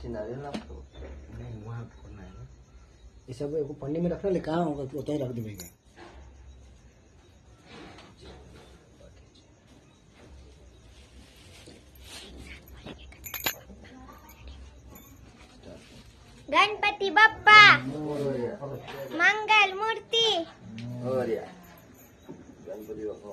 नीचे नारियल ना तो नहीं वहाँ करना है ना। ये सब को पन्नी में रखना, ले कहाँ होगा तो उतना ही रख देंगे। गणपति बप्पा मंगल मूर्ति और यार गणपति बापा